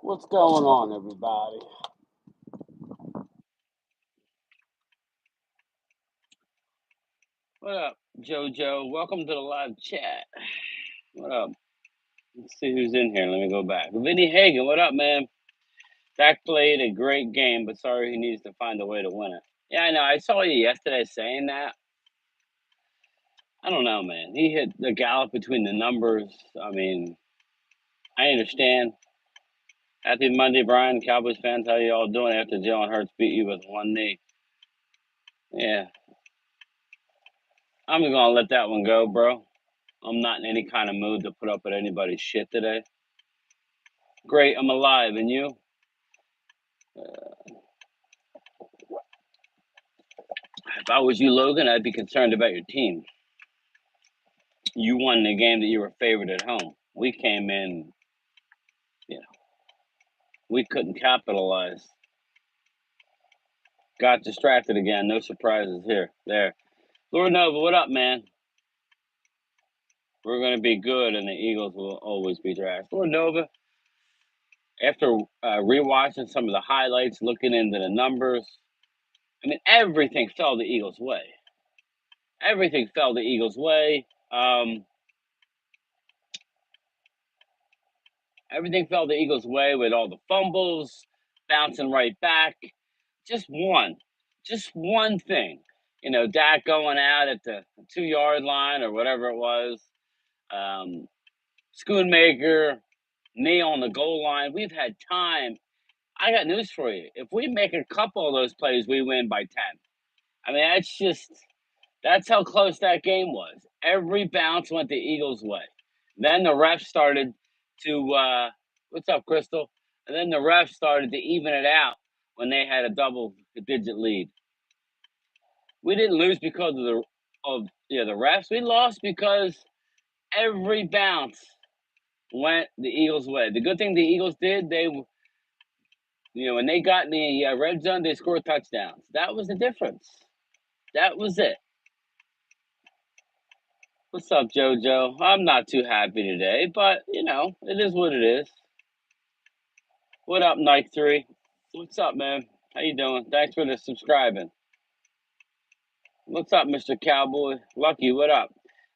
What's going on, everybody? What up, JoJo? Welcome to the live chat. What up? Let's see who's in here. Let me go back. Vinny Hagen, what up, man? Dak played a great game, but sorry he needs to find a way to win it. Yeah, I know. I saw you yesterday saying that. I don't know, man. He hit the gallop between the numbers. I mean, I understand. Happy Monday, Brian. Cowboys fans, how you all doing after Jalen Hurts beat you with one knee? Yeah, I'm just gonna let that one go, bro. I'm not in any kind of mood to put up with anybody's shit today. Great, I'm alive, and you? If I was you, Logan, I'd be concerned about your team. You won the game that you were favored at home. We came in, you know, we couldn't capitalize. Got distracted again. No surprises here. There. Lord Nova, what up, man? We're going to be good, and the Eagles will always be trash. Lord Nova, after rewatching some of the highlights, looking into the numbers, I mean, everything fell the Eagles' way. Everything fell the Eagles' way. Everything fell the Eagles' way with all the fumbles, bouncing right back. Just one thing. Dak going out at the 2 yard line or whatever it was. Schoonmaker, knee on the goal line. We've had time. I got news for you. If we make a couple of those plays, we win by 10. I mean, that's how close that game was. Every bounce went the Eagles' way. Then the refs started to what's up, Crystal? And then the refs started to even it out when they had a double-digit lead. We didn't lose because of the refs. We lost because every bounce went the Eagles' way. The good thing the Eagles did, when they got in the red zone, they scored touchdowns. That was the difference. That was it. What's up, JoJo? I'm not too happy today, but it is what it is. What up, Night 3? What's up, man? How you doing? Thanks for the subscribing. What's up, Mr. Cowboy? Lucky, what up?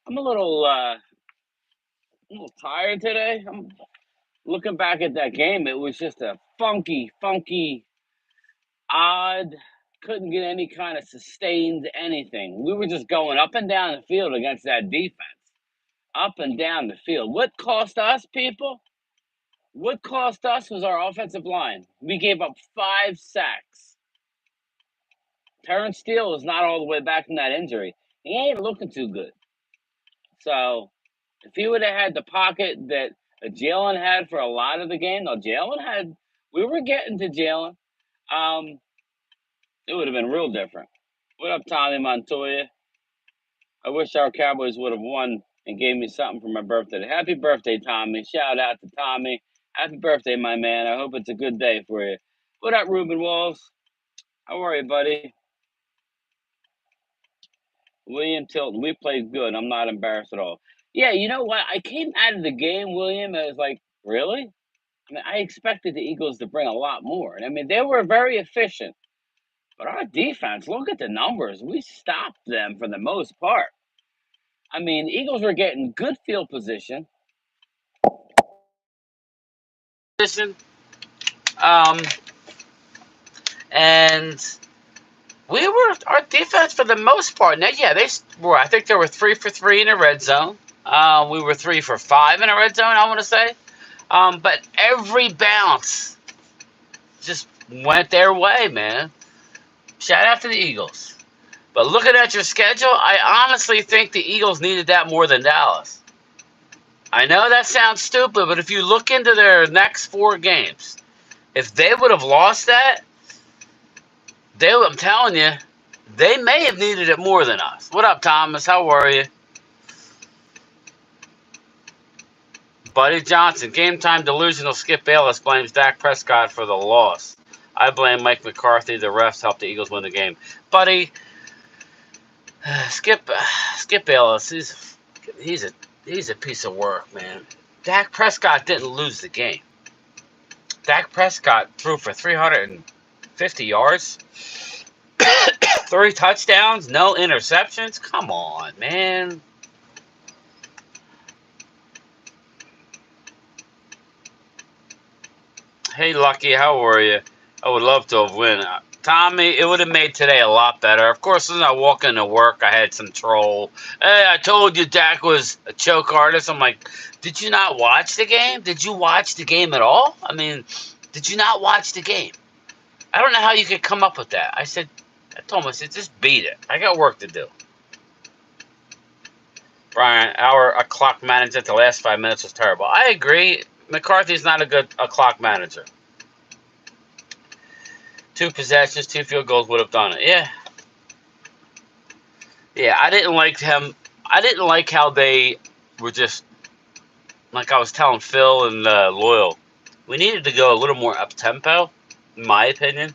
I'm a little tired today. I'm looking back at that game. It was just a funky, odd. Couldn't get any kind of sustained anything. We were just going up and down the field against that defense. Up and down the field. What cost us, people? What cost us was our offensive line. We gave up 5 sacks. Terrence Steele is not all the way back from that injury. He ain't looking too good. So, if he would have had the pocket that Jalen had for a lot of the game, we were getting to Jalen. It would have been real different. What up, Tommy Montoya? I wish our Cowboys would have won and gave me something for my birthday. Happy birthday, Tommy. Shout out to Tommy. Happy birthday, my man. I hope it's a good day for you. What up, Ruben Walls? How are you, buddy? William Tilton, we played good. I'm not embarrassed at all. Yeah, you know what? I came out of the game, William, and I was like, really? I mean, I expected the Eagles to bring a lot more. And I mean, they were very efficient. But our defense, look at the numbers. We stopped them for the most part. I mean, the Eagles were getting good field position. Um, and our defense for the most part. Now, yeah, I think they were 3 for 3 in the red zone. We were 3 for 5 in the red zone, I want to say. But every bounce just went their way, man. Shout out to the Eagles. But looking at your schedule, I honestly think the Eagles needed that more than Dallas. I know that sounds stupid, but if you look into their next 4 games, if they would have lost that, I'm telling you, they may have needed it more than us. What up, Thomas? How are you? Buddy Johnson, game time delusional Skip Bayless blames Dak Prescott for the loss. I blame Mike McCarthy. The refs helped the Eagles win the game. Buddy, Skip Bayless, he's a piece of work, man. Dak Prescott didn't lose the game. Dak Prescott threw for 350 yards, 3 touchdowns, no interceptions. Come on, man. Hey, Lucky, how are you? I would love to have won. Tommy, it would have made today a lot better. Of course, when I walk into work, I had some troll. Hey, I told you Dak was a choke artist. I'm like, did you not watch the game? Did you watch the game at all? I mean, did you not watch the game? I don't know how you could come up with that. I told him, I said, just beat it. I got work to do. Brian, our clock management the last 5 minutes was terrible. I agree. McCarthy's not a good clock manager. 2 possessions, 2 field goals would have done it. Yeah. Yeah, I didn't like him. I didn't like how they were just, like I was telling Phil and Loyal, we needed to go a little more up-tempo, in my opinion.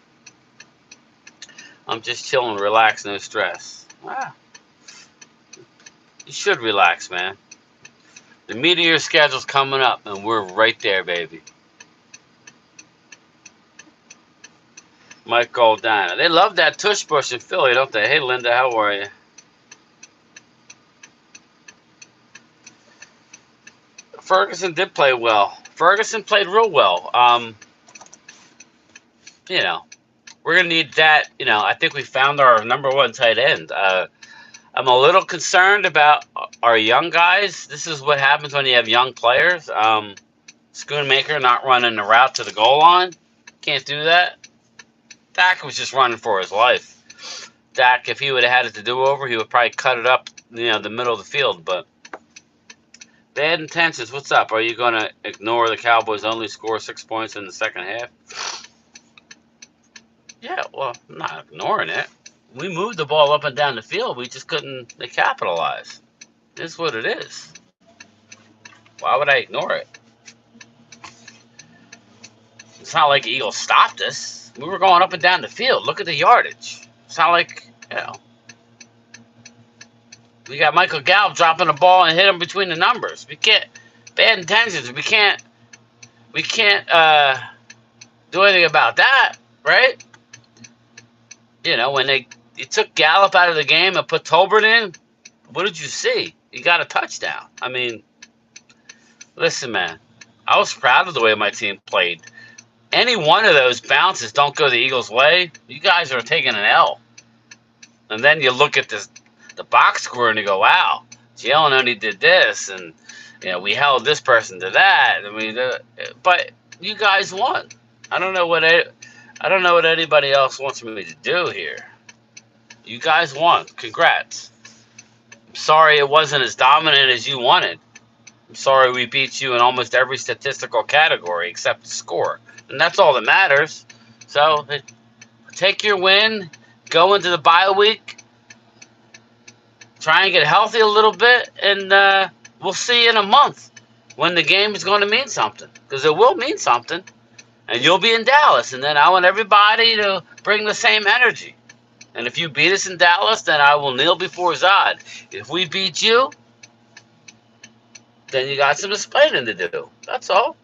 I'm just chilling, relax, no stress. Ah, you should relax, man. The meteor schedule's coming up, and we're right there, baby. Mike Goldana. They love that tush push in Philly, don't they? Hey, Linda, how are you? Ferguson did play well. Ferguson played real well. You know, we're going to need that. You know, I think we found our number one tight end. I'm a little concerned about our young guys. This is what happens when you have young players. Schoonmaker not running the route to the goal line. Can't do that. Dak was just running for his life. Dak, if he would have had it to do over, he would probably cut it up, the middle of the field. But bad intentions. What's up? Are you going to ignore the Cowboys only score 6 points in the second half? Yeah, well, I'm not ignoring it. We moved the ball up and down the field. We just couldn't capitalize. It's what it is. Why would I ignore it? It's not like the Eagles stopped us. We were going up and down the field. Look at the yardage. It's not like, we got Michael Gallup dropping the ball and hit him between the numbers. We can't, bad intentions. We can't do anything about that, right? When they took Gallup out of the game and put Tolbert in, what did you see? You got a touchdown. I mean, listen, man, I was proud of the way my team played. Any one of those bounces don't go the Eagles' way, you guys are taking an L. And then you look at the box score and you go, wow, Jalen only did this, and we held this person to that. I mean, but you guys won. I don't know what anybody else wants me to do here. You guys won. Congrats. I'm sorry it wasn't as dominant as you wanted. I'm sorry we beat you in almost every statistical category except the score. And that's all that matters. So, take your win, go into the bye week, try and get healthy a little bit, and we'll see you in a month when the game is going to mean something. Because it will mean something. And you'll be in Dallas. And then I want everybody to bring the same energy. And if you beat us in Dallas, then I will kneel before Zod. If we beat you, then you got some explaining to do. That's all.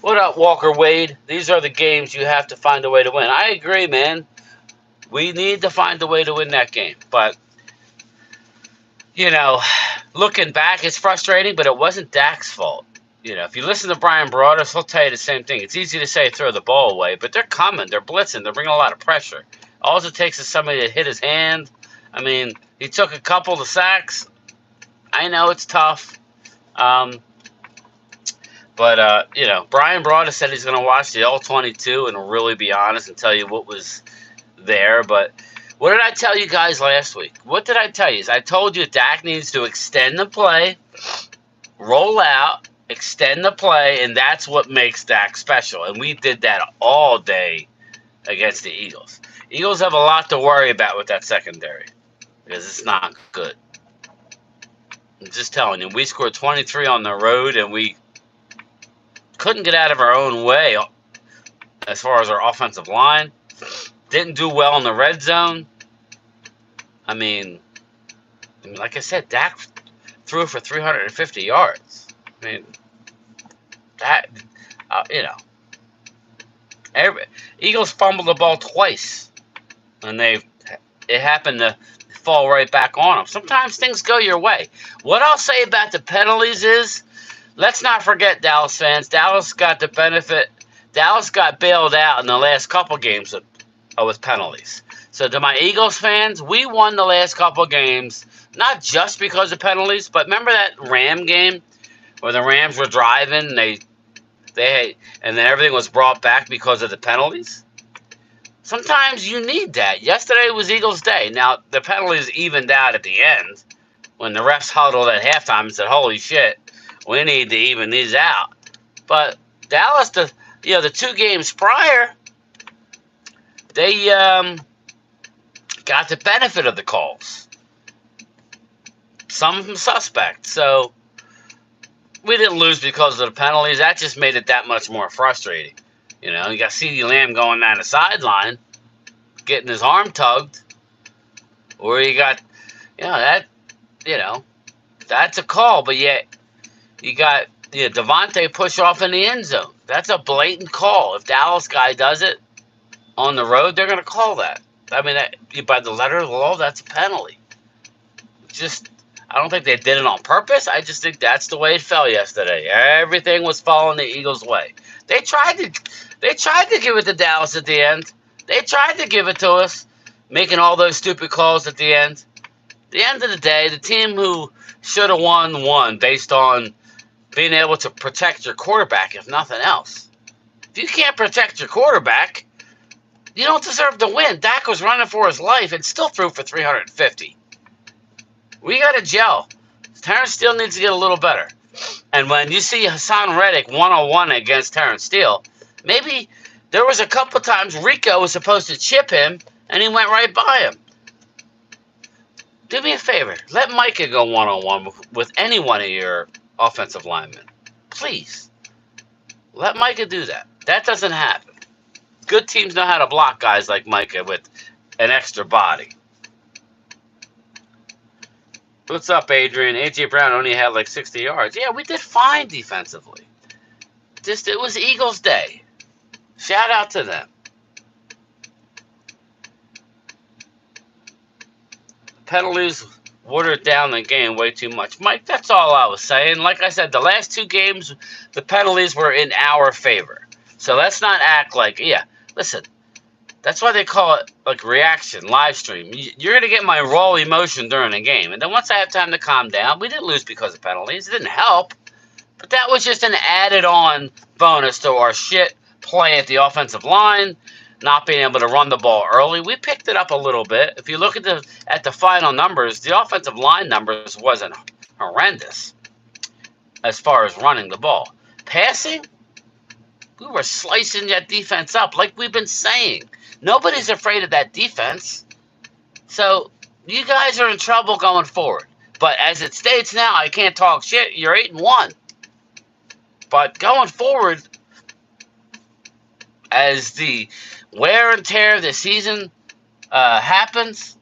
What up, Walker Wade? These are the games you have to find a way to win. I agree, man. We need to find a way to win that game. But, looking back, it's frustrating, but it wasn't Dak's fault. If you listen to Brian Broaddus, he'll tell you the same thing. It's easy to say throw the ball away, but they're coming. They're blitzing. They're bringing a lot of pressure. All it takes is somebody to hit his hand. I mean, he took a couple of sacks. I know it's tough. But Brian Broaddus said he's going to watch the All-22 and really be honest and tell you what was there. But what did I tell you guys last week? What did I tell you? I told you Dak needs to extend the play, roll out, extend the play, and that's what makes Dak special. And we did that all day against the Eagles. Eagles have a lot to worry about with that secondary because it's not good. I'm just telling you, we scored 23 on the road, and we couldn't get out of our own way as far as our offensive line. Didn't do well in the red zone. I mean, like I said, Dak threw for 350 yards. I mean, that, Every, Eagles fumbled the ball twice, and it happened to fall right back on them. Sometimes things go your way. What I'll say about the penalties is, let's not forget, Dallas fans, Dallas got the benefit. Dallas got bailed out in the last couple games with penalties. So to my Eagles fans, we won the last couple games, not just because of penalties, but remember that Ram game where the Rams were driving and and then everything was brought back because of the penalties? Sometimes you need that. Yesterday was Eagles' day. Now, the penalties evened out at the end when the refs huddled at halftime and said, holy shit, we need to even these out. But Dallas, the 2 games prior, they got the benefit of the calls. Some of them suspect. So we didn't lose because of the penalties. That just made it that much more frustrating. You got CeeDee Lamb going down the sideline, getting his arm tugged. Or you got, that's a call. But yet you got Devontae push off in the end zone. That's a blatant call. If Dallas guy does it on the road, they're going to call that. I mean, by the letter of the law, that's a penalty. I don't think they did it on purpose. I just think that's the way it fell yesterday. Everything was falling the Eagles' way. They tried to give it to Dallas at the end. They tried to give it to us, making all those stupid calls at the end. At the end of the day, the team who should have won based on being able to protect your quarterback, if nothing else. If you can't protect your quarterback, you don't deserve to win. Dak was running for his life and still threw for 350. We got to gel. Terrence Steele needs to get a little better. And when you see Hassan Reddick one-on-one against Terrence Steele, maybe there was a couple times Rico was supposed to chip him, and he went right by him. Do me a favor. Let Micah go one-on-one with any one of your offensive linemen. Please. Let Micah do that. That doesn't happen. Good teams know how to block guys like Micah with an extra body. What's up, Adrian? A.J. Brown only had like 60 yards. Yeah, we did fine defensively. It was Eagles' day. Shout out to them. Penalties watered down the game way too much. Mike, that's all I was saying. Like I said, the last 2 games, the penalties were in our favor. So let's not act like, listen, that's why they call it like reaction, live stream. You're going to get my raw emotion during the game. And then once I have time to calm down, we didn't lose because of penalties. It didn't help. But that was just an added on bonus to our shit play at the offensive line, not being able to run the ball early. We picked it up a little bit. If you look at the final numbers, the offensive line numbers wasn't horrendous as far as running the ball. Passing, we were slicing that defense up like we've been saying. Nobody's afraid of that defense. So you guys are in trouble going forward. But as it states now, I can't talk shit. You're 8-1. But going forward, as the wear and tear of the season happens,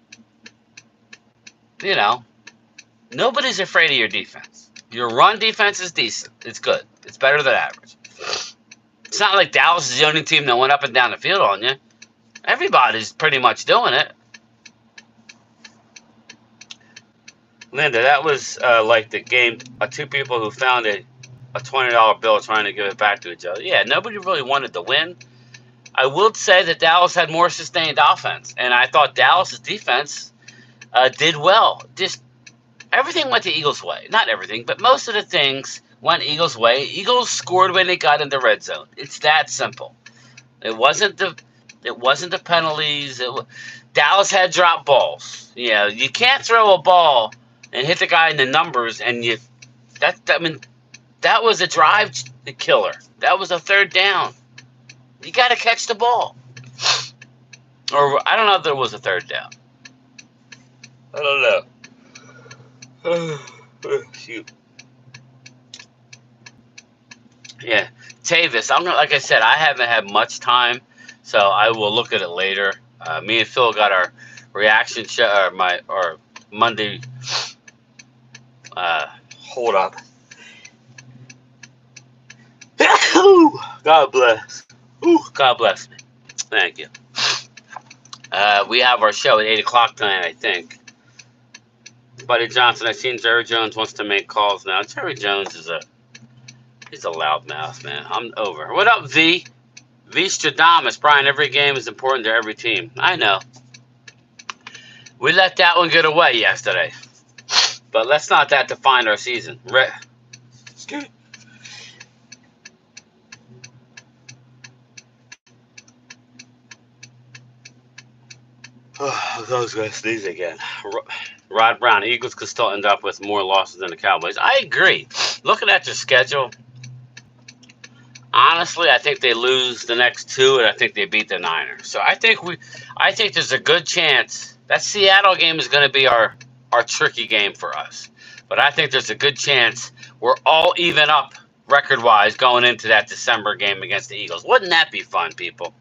nobody's afraid of your defense. Your run defense is decent. It's good. It's better than average. It's not like Dallas is the only team that went up and down the field on you. Everybody's pretty much doing it. Linda, that was like the game of 2 people who found a $20 bill trying to give it back to each other. Yeah, nobody really wanted to win. I will say that Dallas had more sustained offense, and I thought Dallas' defense did well. Just everything went the Eagles' way. Not everything, but most of the things went Eagles' way. Eagles scored when they got in the red zone. It's that simple. It wasn't the penalties. Dallas had drop balls. You can't throw a ball and hit the guy in the numbers, and that was a drive killer. That was a 3rd down. You got to catch the ball. Or I don't know if there was a 3rd down. I don't know. Shoot. Yeah, Tavis. Like I said, I haven't had much time, so I will look at it later. Me and Phil got our reaction show, or Monday. Hold up. God bless. Ooh, God bless me. Thank you. We have our show at 8 o'clock tonight, I think. Buddy Johnson, I've seen Jerry Jones wants to make calls now. Jerry Jones he's a loudmouth, man. I'm over. What up, V? V Stradamus. Brian, every game is important to every team. I know. We let that one get away yesterday. But let's not that define our season. I was going to sneeze again. Rod Brown, Eagles could still end up with more losses than the Cowboys. I agree. Looking at their schedule, honestly, I think they lose the next two, and I think they beat the Niners. So I think there's a good chance that Seattle game is going to be our tricky game for us. But I think there's a good chance we're all even up record-wise going into that December game against the Eagles. Wouldn't that be fun, people?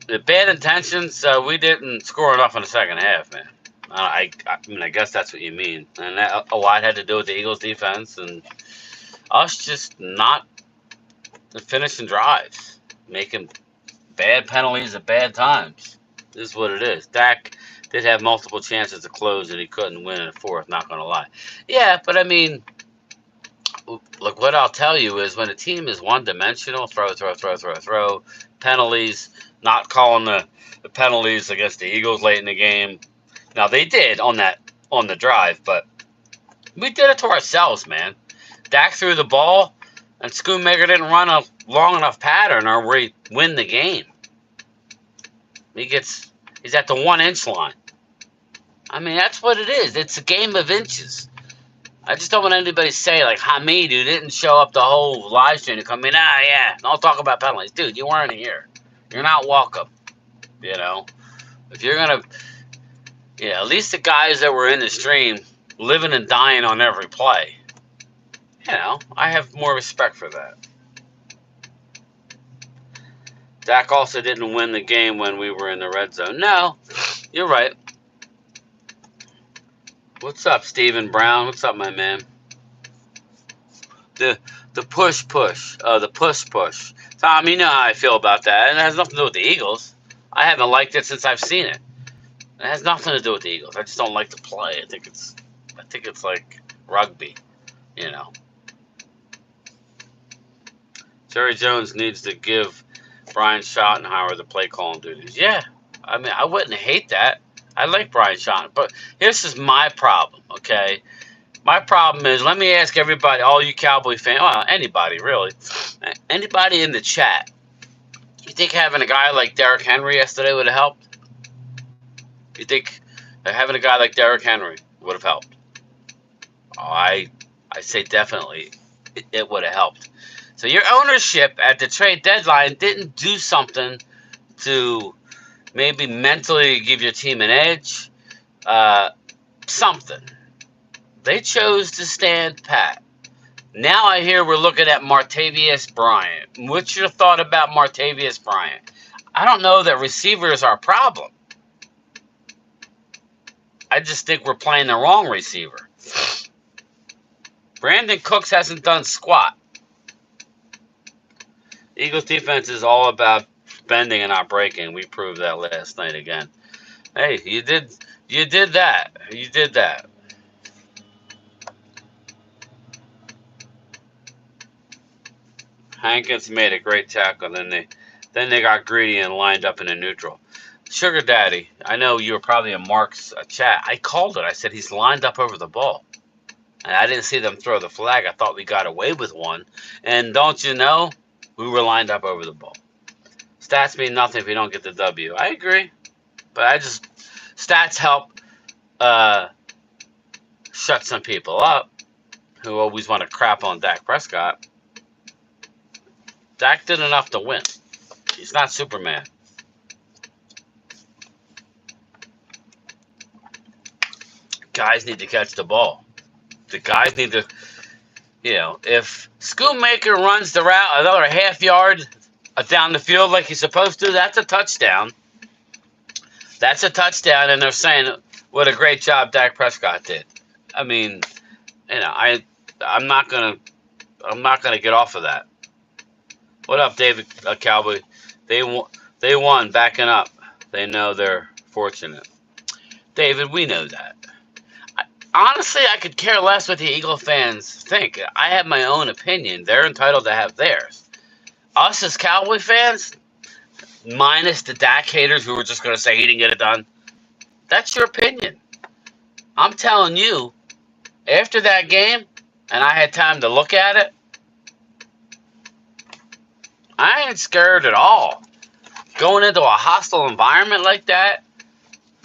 The bad intentions, we didn't score enough in the second half, man. I mean, I guess that's what you mean. And that, a lot had to do with the Eagles' defense and us just not finishing drives, making bad penalties at bad times. This is what it is. Dak did have multiple chances to close, and he couldn't win in the fourth, not going to lie. Yeah, but I mean, look, what I'll tell you is when a team is one-dimensional, throw, penalties, not calling the penalties against the Eagles late in the game. Now, they did on the drive, but we did it to ourselves, man. Dak threw the ball, and Schoonmaker didn't run a long enough pattern or we win the game. He's at the 1-inch line. I mean, that's what it is. It's a game of inches. I just don't want anybody to say, like, Hamid, who didn't show up the whole live stream to come in, yeah, don't talk about penalties. Dude, you weren't here. You're not welcome. You know? If you're going to, at least the guys that were in the stream living and dying on every play, I have more respect for that. Dak also didn't win the game when we were in the red zone. No, you're right. What's up, Stephen Brown? What's up, my man? The push. The push. Tom, you know how I feel about that. And it has nothing to do with the Eagles. I haven't liked it since I've seen it. It has nothing to do with the Eagles. I just don't like the play. I think it's like rugby, Jerry Jones needs to give Brian Schottenhauer the play calling duties. Yeah, I mean, I wouldn't hate that. I like Brian Schottenhauer, but here's just my problem, okay? My problem is, let me ask everybody, all you Cowboy fans, well, anybody really, anybody in the chat, you think having a guy like Derrick Henry yesterday would have helped? You think having a guy like Derrick Henry would have helped? Oh, I say definitely it would have helped. So your ownership at the trade deadline didn't do something to maybe mentally give your team an edge, something. They chose to stand pat. Now I hear we're looking at Martavius Bryant. What's your thought about Martavius Bryant? I don't know that receiver is our problem. I just think we're playing the wrong receiver. Brandon Cooks hasn't done squat. Eagles defense is all about bending and not breaking. We proved that last night again. Hey, you did that. You did that. Hankins made a great tackle, then they got greedy and lined up in a neutral. Sugar Daddy, I know you were probably in Mark's chat. I called it. I said he's lined up over the ball. And I didn't see them throw the flag. I thought we got away with one. And don't you know, we were lined up over the ball. Stats mean nothing if you don't get the W. I agree. But stats help shut some people up who always want to crap on Dak Prescott. Dak did enough to win. He's not Superman. Guys need to catch the ball. The guys need to, if Schoonmaker runs the route another half yard down the field like he's supposed to, that's a touchdown. That's a touchdown, and they're saying what a great job Dak Prescott did. I mean, I'm not going to I'm not going to get off of that. What up, David Cowboy? They they won, backing up. They know they're fortunate. David, we know that. Honestly, I could care less what the Eagle fans think. I have my own opinion. They're entitled to have theirs. Us as Cowboy fans, minus the Dak haters who were just going to say he didn't get it done, that's your opinion. I'm telling you, after that game, and I had time to look at it, I ain't scared at all. Going into a hostile environment like that,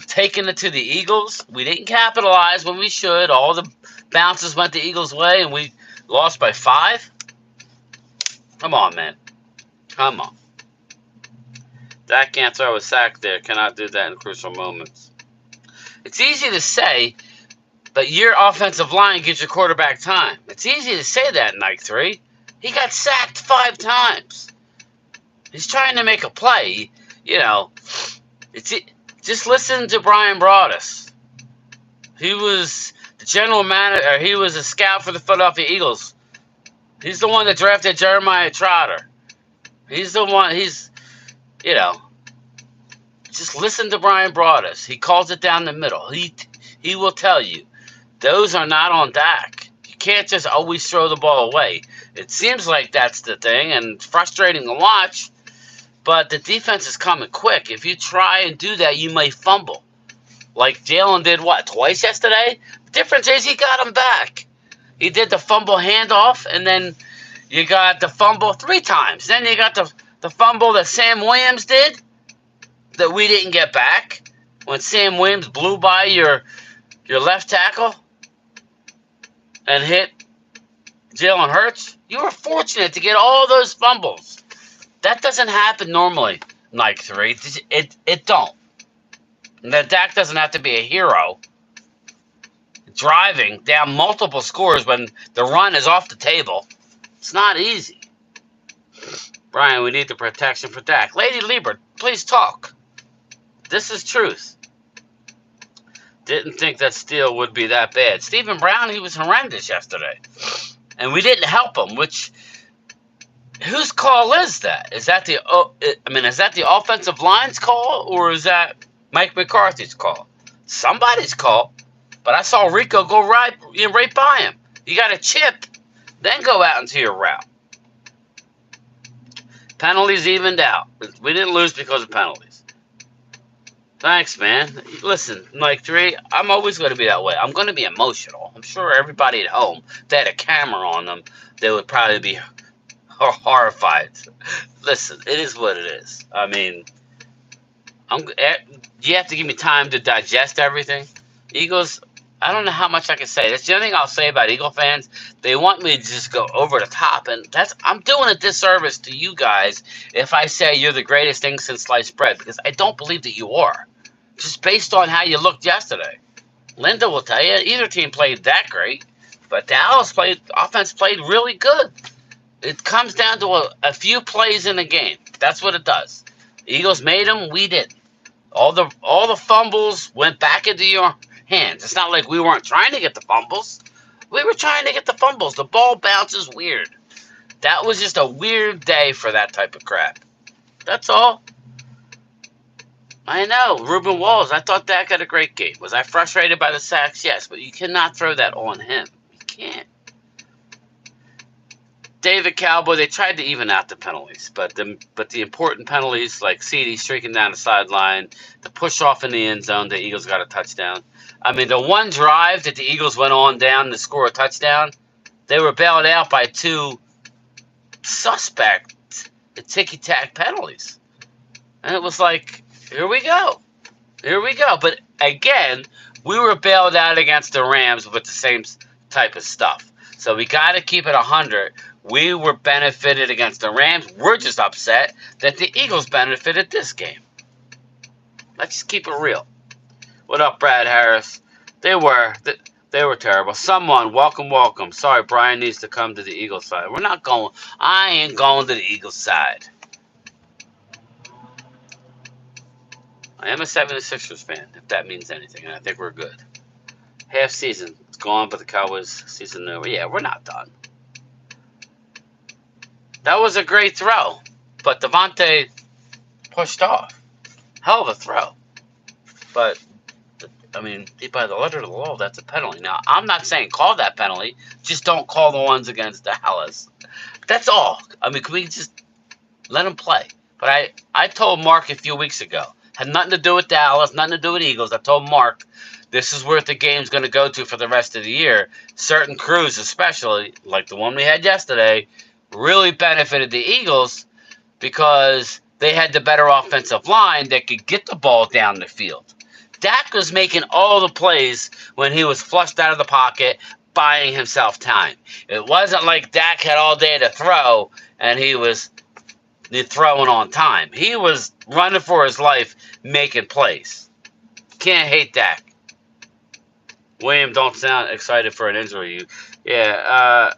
taking it to the Eagles, we didn't capitalize when we should. All the bounces went the Eagles' way, and we lost by 5. Come on, man. Come on. Dak can't throw a sack there. Cannot do that in crucial moments. It's easy to say, but your offensive line gives your quarterback time. It's easy to say that in night 3. He got sacked 5 times. He's trying to make a play. You know, just listen to Brian Broaddus. He was the general manager. He was a scout for the Philadelphia Eagles. He's the one that drafted Jeremiah Trotter. He's the one. You know, just listen to Brian Broaddus. He calls it down the middle. He will tell you those are not on Dak. You can't just always throw the ball away. It seems like that's the thing, and frustrating to watch. But the defense is coming quick. If you try and do that, you may fumble. Like Jalen did, twice yesterday? The difference is he got him back. He did the fumble handoff, and then you got the fumble 3 times. Then you got the fumble that Sam Williams did that we didn't get back. When Sam Williams blew by your left tackle and hit Jalen Hurts, you were fortunate to get all those fumbles. That doesn't happen normally, night 3. It don't. And that Dak doesn't have to be a hero driving down multiple scores when the run is off the table. It's not easy. Brian, we need the protection for Dak. Lady Liebert, please talk. This is truth. Didn't think that Steele would be that bad. Stephen Brown, he was horrendous yesterday. And we didn't help him, which... Whose call is that? Is that the offensive line's call, or is that Mike McCarthy's call? Somebody's call. But I saw Rico go right by him. You got to chip, then go out into your route. Penalties evened out. We didn't lose because of penalties. Thanks, man. Listen, Mike 3, I'm always going to be that way. I'm going to be emotional. I'm sure everybody at home, if they had a camera on them, they would probably be horrified. Listen, it is what it is. I mean, you have to give me time to digest everything. Eagles, I don't know how much I can say. That's the only thing I'll say about Eagle fans. They want me to just go over the top, and I'm doing a disservice to you guys if I say you're the greatest thing since sliced bread, because I don't believe that you are. Just based on how you looked yesterday. Linda will tell you, either team played that great, but Dallas offense played really good. It comes down to a few plays in a game. That's what it does. Eagles made them, we didn't. All the fumbles went back into your hands. It's not like we weren't trying to get the fumbles. We were trying to get the fumbles. The ball bounces weird. That was just a weird day for that type of crap. That's all. I know. Ruben Walls, I thought Dak had a great game. Was I frustrated by the sacks? Yes, but you cannot throw that on him. You can't. David Cowboy, they tried to even out the penalties, but the important penalties like CD streaking down the sideline, the push off in the end zone, the Eagles got a touchdown. I mean, the one drive that the Eagles went on down to score a touchdown, they were bailed out by 2 suspect ticky-tack penalties. And it was like, here we go. But again, we were bailed out against the Rams with the same type of stuff. So we got to keep it 100. We were benefited against the Rams. We're just upset that the Eagles benefited this game. Let's just keep it real. What up, Brad Harris? They were terrible. Someone, welcome. Sorry, Brian needs to come to the Eagles side. We're not going. I ain't going to the Eagles side. I am a 76ers fan, if that means anything, and I think we're good. Half season, it's gone, but the Cowboys season over. Yeah, we're not done. That was a great throw, but Devontae pushed off. Hell of a throw. But, I mean, by the letter of the law, that's a penalty. Now, I'm not saying call that penalty. Just don't call the ones against Dallas. That's all. I mean, can we just let him play? But I told Mark a few weeks ago. Had nothing to do with Dallas, nothing to do with Eagles. I told Mark, this is where the game's going to go to for the rest of the year. Certain crews, especially, like the one we had yesterday, really benefited the Eagles because they had the better offensive line that could get the ball down the field. Dak was making all the plays when he was flushed out of the pocket, buying himself time. It wasn't like Dak had all day to throw and he was throwing on time. He was running for his life, making plays. Can't hate Dak. William, don't sound excited for an injury. Yeah,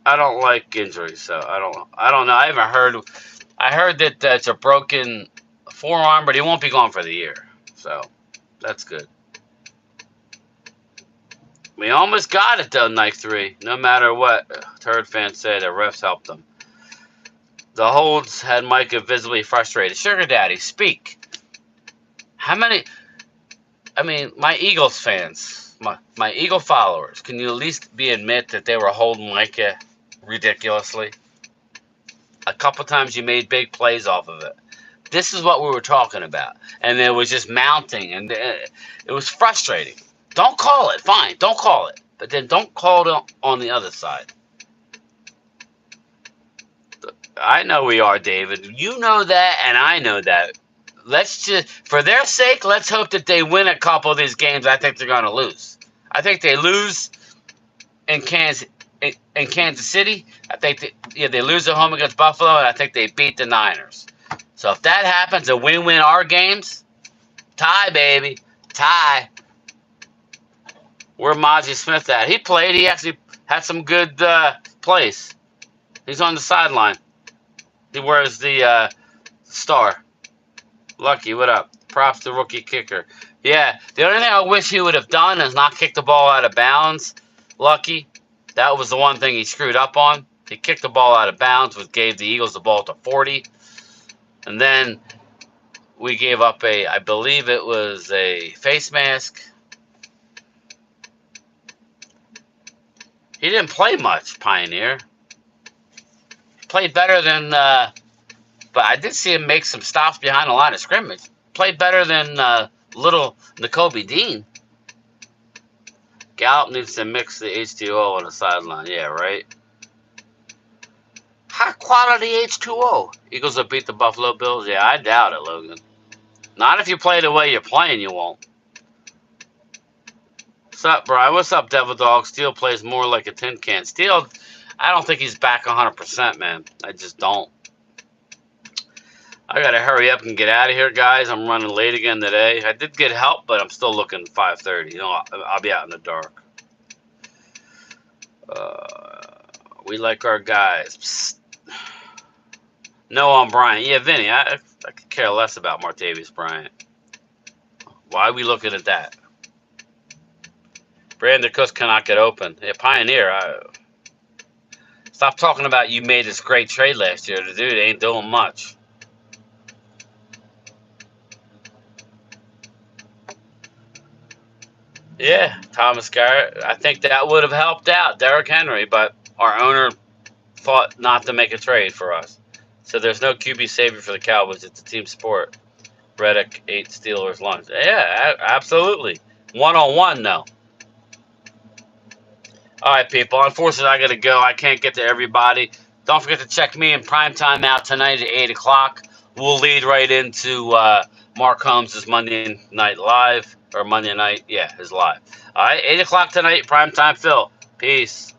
I don't like injuries, so I don't know. I haven't heard. I heard that it's a broken forearm, but he won't be gone for the year. So that's good. We almost got it though, night 3. No matter what Turd fans say, the refs helped them. The holds had Micah visibly frustrated. Sugar Daddy, speak. How many? I mean, my Eagles fans, my Eagle followers, can you at least admit that they were holding Micah ridiculously? A couple times you made big plays off of it. This is what we were talking about. And it was just mounting, and it was frustrating. Don't call it. Fine, don't call it. But then don't call it on the other side. I know we are, David. You know that, and I know that. Let's just, for their sake, let's hope that they win a couple of these games. I think they're going to lose. I think they lose in Kansas City. I think they lose at home against Buffalo, and I think they beat the Niners. So if that happens and we win our games, tie, baby. Tie. Where Maji Smith at? He played. He actually had some good plays. He's on the sideline. He wears the star. Lucky, what up? Props to rookie kicker. Yeah, the only thing I wish he would have done is not kick the ball out of bounds. Lucky. That was the one thing he screwed up on. He kicked the ball out of bounds, which gave the Eagles the ball to 40. And then we gave up I believe it was a face mask. He didn't play much, Pioneer. Played better than, but I did see him make some stops behind the line of scrimmage. Played better than little N'Kobe Dean. Gallup needs to mix the H2O on the sideline. Yeah, right. High quality H2O. Eagles will beat the Buffalo Bills? Yeah, I doubt it, Logan. Not if you play the way you're playing, you won't. What's up, Brian? What's up, Devil Dog? Steele plays more like a tin can. Steele, I don't think he's back 100%, man. I just don't. I gotta hurry up and get out of here, guys. I'm running late again today. I did get help, but I'm still looking 5:30. You know, I'll be out in the dark. We like our guys. Psst. No, I'm Bryant. Yeah, Vinny, I could care less about Martavis Bryant. Why are we looking at that? Brandon Cooks cannot get open. Yeah, Pioneer, stop talking about you made this great trade last year. The dude ain't doing much. Yeah, Thomas Garrett. I think that would have helped out Derrick Henry, but our owner thought not to make a trade for us. So there's no QB savior for the Cowboys. It's a team sport. Reddick ate Steelers lunch. Yeah, absolutely. One-on-one, though. All right, people. Unfortunately, I got to go. I can't get to everybody. Don't forget to check me in Primetime out tonight at 8 o'clock. We'll lead right into Mark Holmes' Monday Night Live. Or Monday night. Yeah, is live. All right, 8 o'clock tonight, Primetime Phil. Peace.